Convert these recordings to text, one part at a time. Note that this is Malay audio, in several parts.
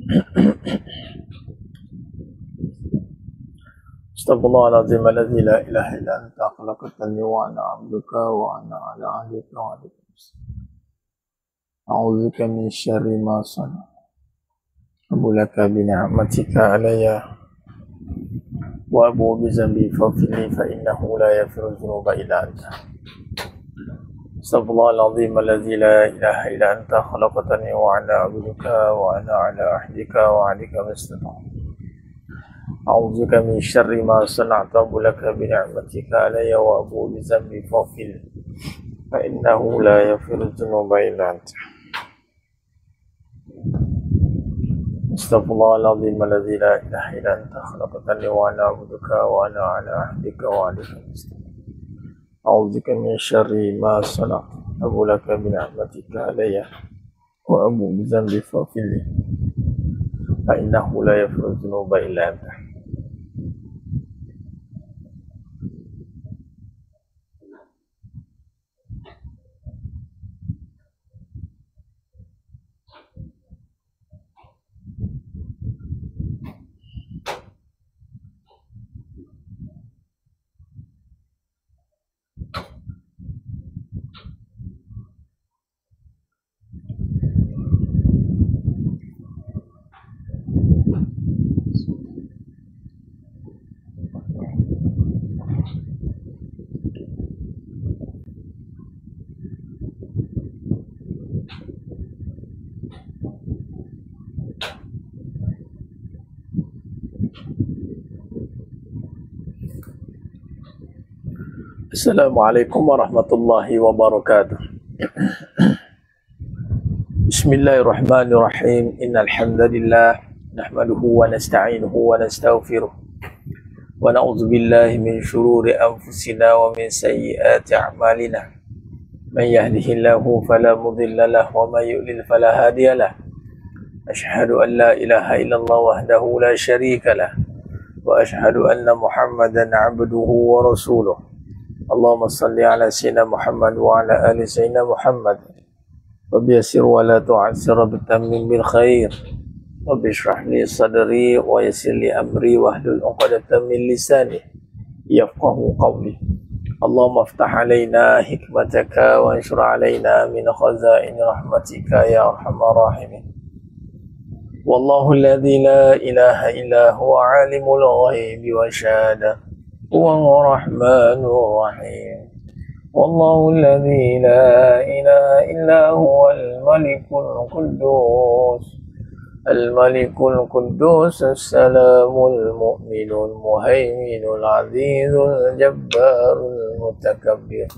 Astaghfirullahaladzim alladzi la ilaha illa anta khalaqtani wa ana 'abduka wa ana 'ala ahdika wa wa'dika. A'udzubika min syarri ma sana'tu. Abulaka bi ni'matika alayya wa abu bi zambi faghfirli fa innahu la yaghfiru dhunuba illa anta. Astaghfirullahaladzim alladzi la ilaha illa anta khalaqtani wa ana 'abduka wa ana 'ala ahdika wa wa'dika mastata'tu. A'udzubika min syarri ma sana'tu. Abulaka bi ni'matika alayya wa abu bi zambi faghfirli fa innahu la yaghfiru dhunuba illa anta. Astaghfirullahaladzim alladzi la ilaha illa anta khalaqtani wa ana 'abduka wa ana 'ala ahdika wa wa'dika mastata'tu. A'udzubika min syarri ma sana'tu. Abulaka bi ni'matika alayya wa abu bi zambi faghfirli fa innahu la yaghfiru dhunuba illa anta. Assalamualaikum warahmatullahi wabarakatuh. Bismillahirrahmanirrahim. Innal hamdalillah nahmaduhu wa nasta'inuhu wa nastaghfiruh wa na'udzu billahi min shururi anfusina wa min sayyiati a'malina. Man yahdihillahu fala mudilla lahu wa man yudlil fala hadiya lahu. Ashhadu an la ilaha illallah wahdahu la syarika lahu wa ashhadu anna Muhammadan 'abduhu wa rasuluh. Allahumma salli ala sayyidina Muhammad wa ala ali sayyidina Muhammad wa biyassir wa la tu'assir bitammim bil khair wa bishrah li sadri wa yassir li amri wa hlul 'uqdatam min lisani yafqahu qawli. Allahumma iftah alaina hikmataka wa anshur alaina min khazain rahmatika ya arhamar rahimin. Wallahu alladhi la ilaha illa huwa 'alimul ghaibi wa syahada huwa ar-rahmanur rahim. Wallahu alladhi la ilaha illa huwa al-malikul quddus al-malikul quddus as-salamul mu'minul muhaiminul azizul jabbarul mutakabbir.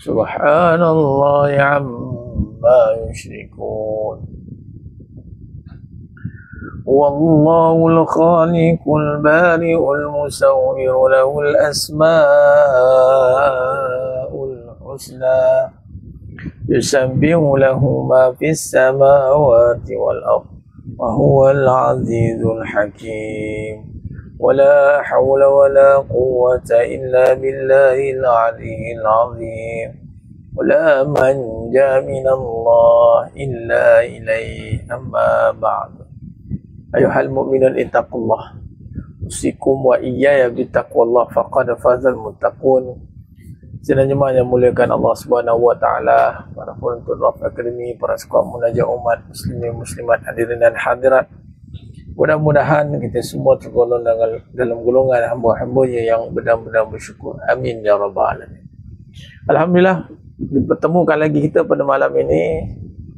Subhanallahi amma yushrikun. Wallahul khaliqul bari'ul musawwir lahul asma'ul husna yusabbihu lahu ma fis samawati wal ardh wa huwal azizul hakim. Wala hawla wala quwwata illa billahil aliyyil azim. Wala manja minallah illa ilayhi amma ba'du. Ayuhal mu'minun ittaqullah. Usikum wa iyaya bittaqwallah faqad fazal muttaqun. Sedang jemaah yang muliakan Allah Subhanahu wa taala, para penuntut Raf Akademi, para sekuat munajat umat muslimin muslimat hadirin dan hadirat. Mudah-mudahan kita semua tergolong dalam golongan hamba-hambanya yang benar-benar bersyukur. Amin ya rabbal alamin. Alhamdulillah, dipertemukan lagi kita pada malam ini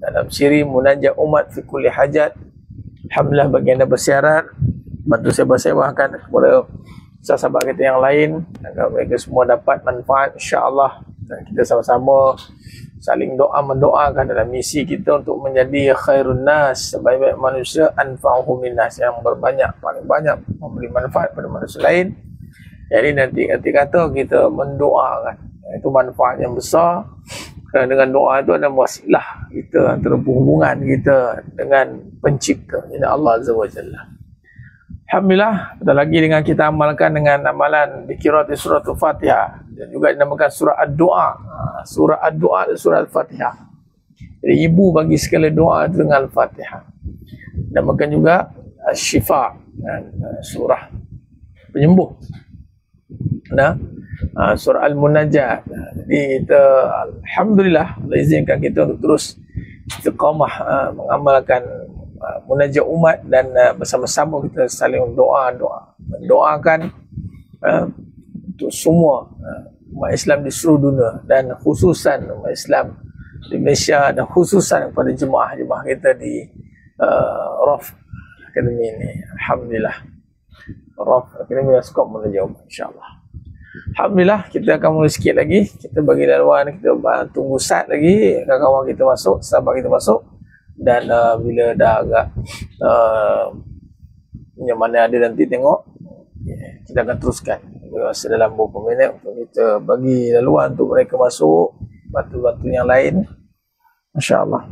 dalam siri munajat umat fi kulli hajat. Alhamdulillah, bagi anda bersyarat, bantu saya bersewahkan kepada sahabat kita yang lain agar mereka semua dapat manfaat insya-Allah, dan kita sama-sama saling doa mendoakan dalam misi kita untuk menjadi khairun nas, sebaik-baik manusia, anfa'uhum linnas, yang berbanyak, paling banyak memberi manfaat pada manusia lain. Jadi nanti kata kita mendoakan, itu manfaat yang besar. Kerana dengan doa itu ada wasilah kita antara hubungan kita dengan pencipta, ini Allah Azza wa Jalla. Alhamdulillah, kita lagi dengan kita amalkan dengan amalan dikirati surah Al-Fatihah, dan juga dinamakan surah Ad-Doa. Surah Ad-Doa dan surah Al-Fatihah. Jadi ibu bagi segala doa itu dengan Al-Fatihah. Namakan juga Syifa, surah penyembuh. Surah Al-Munajat. Jadi kita alhamdulillah Allah izinkan kita untuk terus istiqamah mengamalkan munajat umat, dan bersama-sama kita saling mendoakan untuk semua umat Islam di seluruh dunia, dan khususan umat Islam di Malaysia, dan khususan kepada jemaah-jemaah kita di RAF Akademi ini. Alhamdulillah, RAF Akademi Skop Munajat Umat, insyaAllah. Alhamdulillah, kita akan mula sikit lagi. Kita bagi laluan, kita tunggu saat lagi kawan-kawan kita masuk, sahabat kita masuk. Dan bila dah agak yang mana ada nanti tengok, kita akan teruskan dalam beberapa minit untuk kita bagi laluan untuk mereka masuk, batu-batu yang lain, insya-Allah.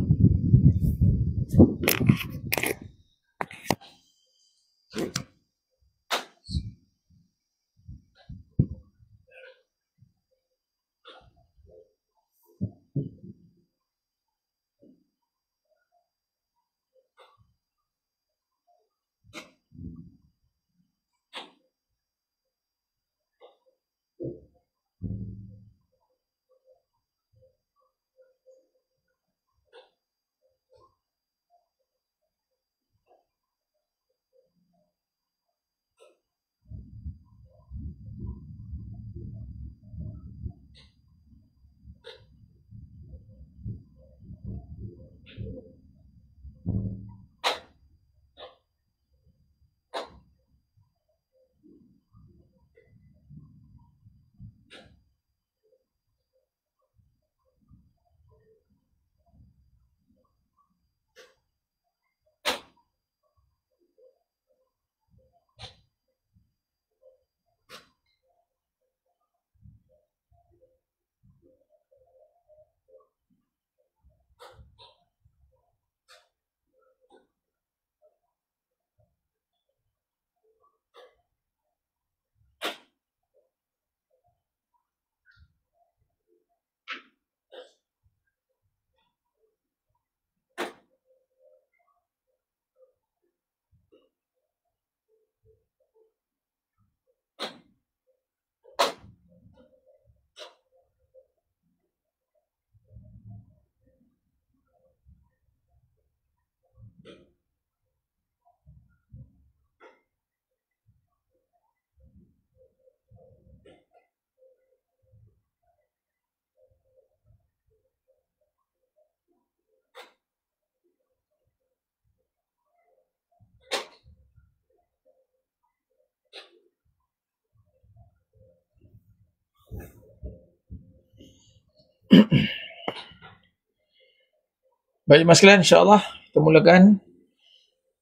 Baik mas sekalian, insya-Allah kita mulakan.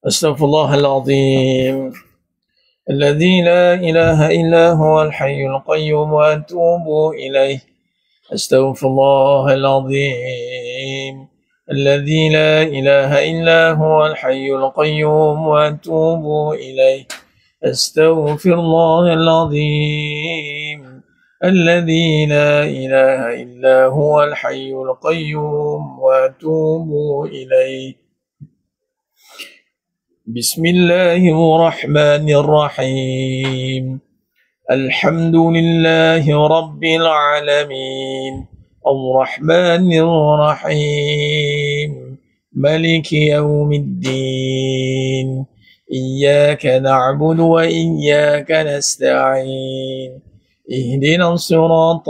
Astaghfirullahalazim. Alladzi la ilaha illa huwal hayyul qayyum wa atubu ilaih. Astaghfirullahalazim. Alladzi la ilaha illa huwal hayyul qayyum wa atubu ilaih. Astaghfirullahalazim. الذي لا إله إلا هو الحي القيوم وأتوب إليه. بسم الله الرحمن الرحيم. الحمد لله رب العالمين الرحمن الرحيم ملك يوم الدين إياك نعبد وإياك نستعين اهدنا الصراط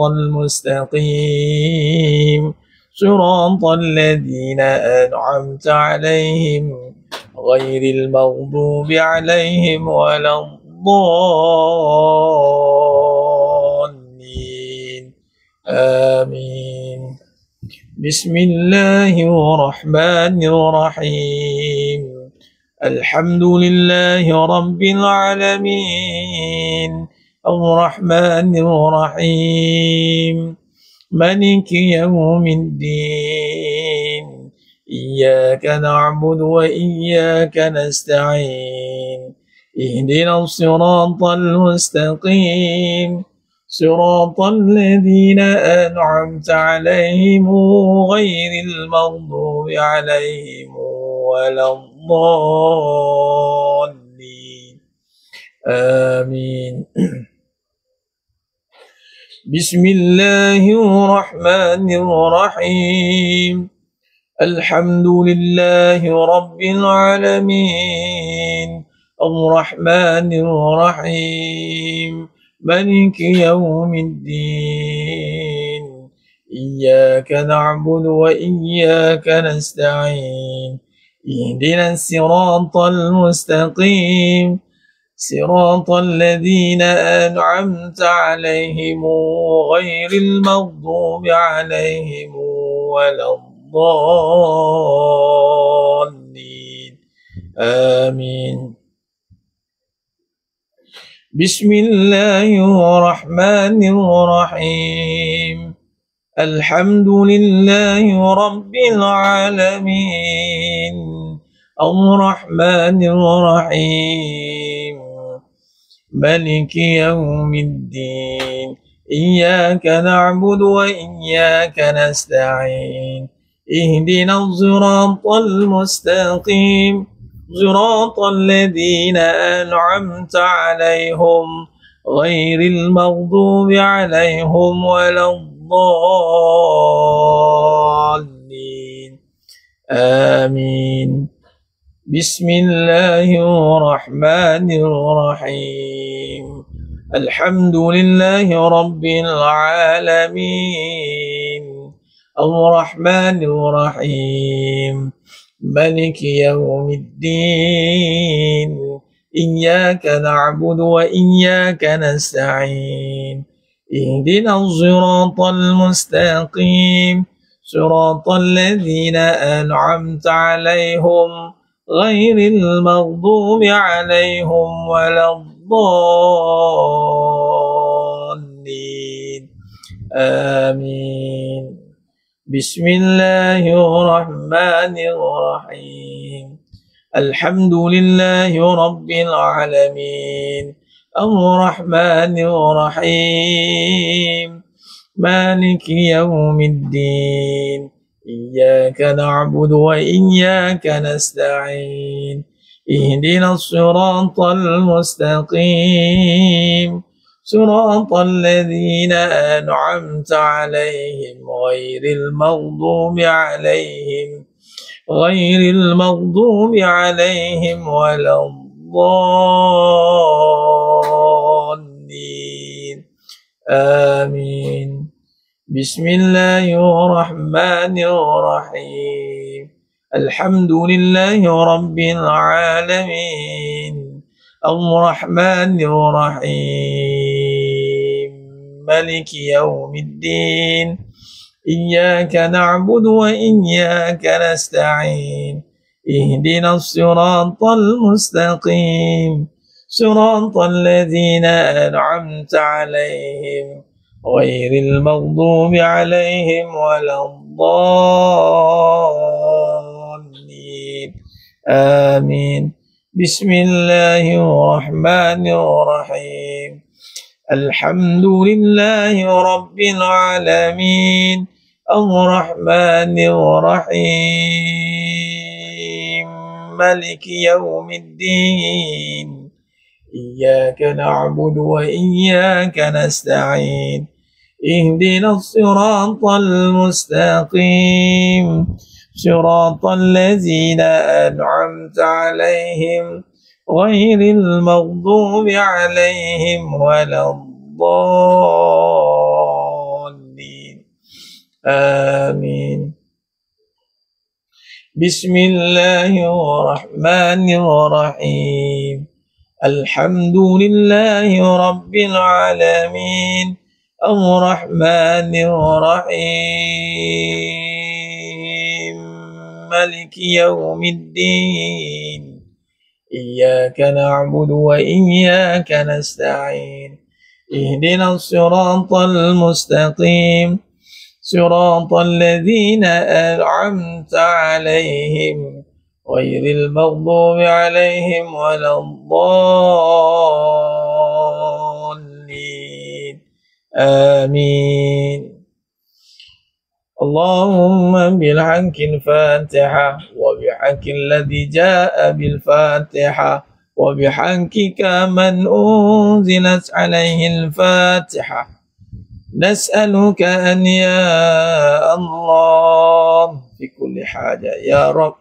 المستقيم صراط الذين أنعمت عليهم غير المغضوب عليهم ولا الضالين آمين. بسم الله الرحمن الرحيم. الحمد لله رب العالمين الرحمن الرحيم مالك يوم الدين إياك نعبد وإياك نستعين اهدنا الصراط المستقيم صراط الذين أنعمت عليهم غير المغضوب عليهم ولا الضالين آمين. بسم الله الرحمن الرحيم. الحمد لله رب العالمين الرحمن الرحيم مالك يوم الدين إياك نعبد وإياك نستعين اهدنا الصراط المستقيم صراط الذين أنعمت عليهم غير المغضوب عليهم ولا الضالين آمين. بسم الله الرحمن الرحيم. الحمد لله رب العالمين الرحمن الرحيم مالك يوم الدين إياك نعبد وإياك نستعين اهدنا الصراط المستقيم صراط الذين أنعمت عليهم غير المغضوب عليهم ولا الضالين آمين. بسم الله الرحمن الرحيم. الحمد لله رب العالمين الرحمن الرحيم مالك يوم الدين إياك نعبد وإياك نستعين اهدنا الصراط المستقيم صراط الذين أنعمت عليهم غير المغضوب عليهم ولا الضالين آمين. بسم الله الرحمن الرحيم. الحمد لله رب العالمين الرحمن الرحيم مالك يوم الدين إياك نعبد وإياك نستعين اهدنا الصراط المستقيم صراط الذين أنعمت عليهم غير المغضوب عليهم ولا الضالين آمين. بسم الله الرحمن الرحيم. الحمد لله رب العالمين الرحمن الرحيم مالك يوم الدين إياك نعبد وإياك نستعين اهدنا الصراط المستقيم صراط الذين أنعمت عليهم غير المغضوب عليهم ولا الضالين آمين. بسم الله الرحمن الرحيم. الحمد لله رب العالمين الرحمن الرحيم مالك يوم الدين إياك نعبد وإياك نستعين اهدنا الصراط المستقيم صراط الذين أنعمت عليهم غير المغضوب عليهم ولا الضالين آمين. بسم الله الرحمن الرحيم. الحمد لله رب العالمين الرحمن الرحيم مالك يوم الدين إياك نعبد وإياك نستعين اهدنا الصراط المستقيم صراط الذين أنعمت عليهم غير المغضوب عليهم ولا الضالين آمين. اللهم بالحق الفاتحة وبحق الذي جاء بالفاتحة وبحقك من أنزلت عليه الفاتحة نسألك أن يا الله في كل حاجة يا رب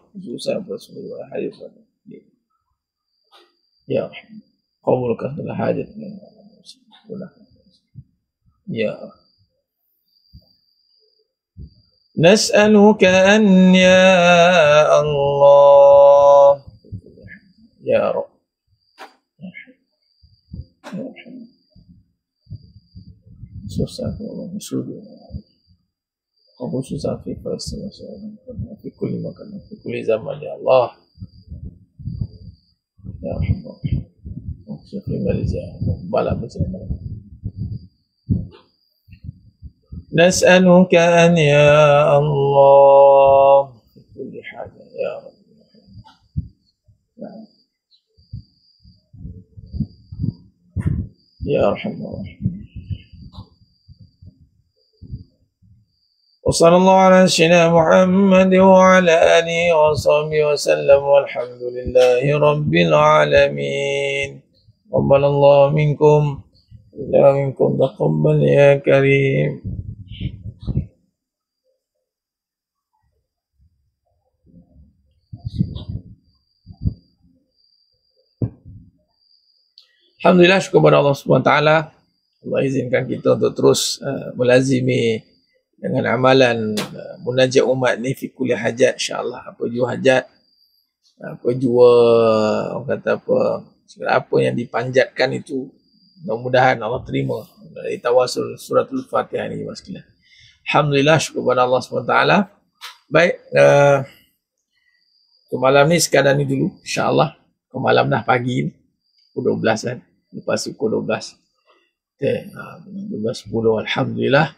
يا رحمن قولك في الحاجة يا رب نسألك أن يا الله يا رب susah Allah sudah aku susah fi Palestina fi kulli makan fi kulli zaman ya Allah ya Rahman fi Malaysia bala macam نسألك أن يا الله في كل حاجة يا رب يا أرحم الراحمين وصلى الله على سيدنا محمد وعلى آله وصحبه وسلم والحمد لله رب العالمين تقبل الله منكم ومنكم منكم تقبل يا كريم. Alhamdulillah, syukur kepada Allah SWT. Allah izinkan kita untuk terus melazimi dengan amalan munajat umat ni fi kulli hajat, insyaAllah. Apa jua hajat, apa jua orang kata apa yang dipanjatkan itu, mudah-mudahan Allah terima dari tawasul suratul Fatihah ini, mas sekalian. Alhamdulillah, syukur kepada Allah SWT. Baik, untuk malam ni sekadar ni dulu, insyaAllah. Ke malam dah pagi ni, pukul 12 kan. Lepas pukul 12. Okay, 12.10. Alhamdulillah.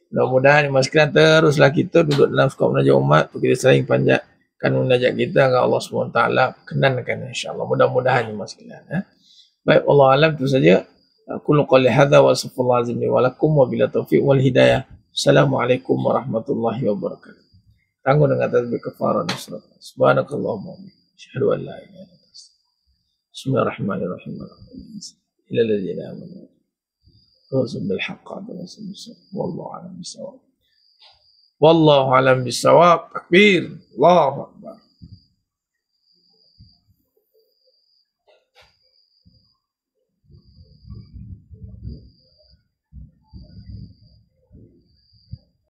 Mudah-mudahan mas sekalian teruslah kita duduk dalam skop munajat umat untuk kita sering panjatkan munajat kita agar Allah SWT kenankan, insyaAllah. Mudah-mudahan mas sekalian. Baik, Allah alam, itu saja. Kullu qali hadza wa sallallahu alaihi wa lakum wa bila taufiq wal hidayah. Assalamualaikum warahmatullahi wabarakatuh. Tangguh dengan tasbih kafarah nusrat. Subhanakallahumma wa bihamdika asyhadu an la ilaha illa anta Bismillahirrahmanirrahim. Ila alladzina amanu wa bil haqq wallahu alam bisawab. Wallahu alam bisawab. Takbir. Allahu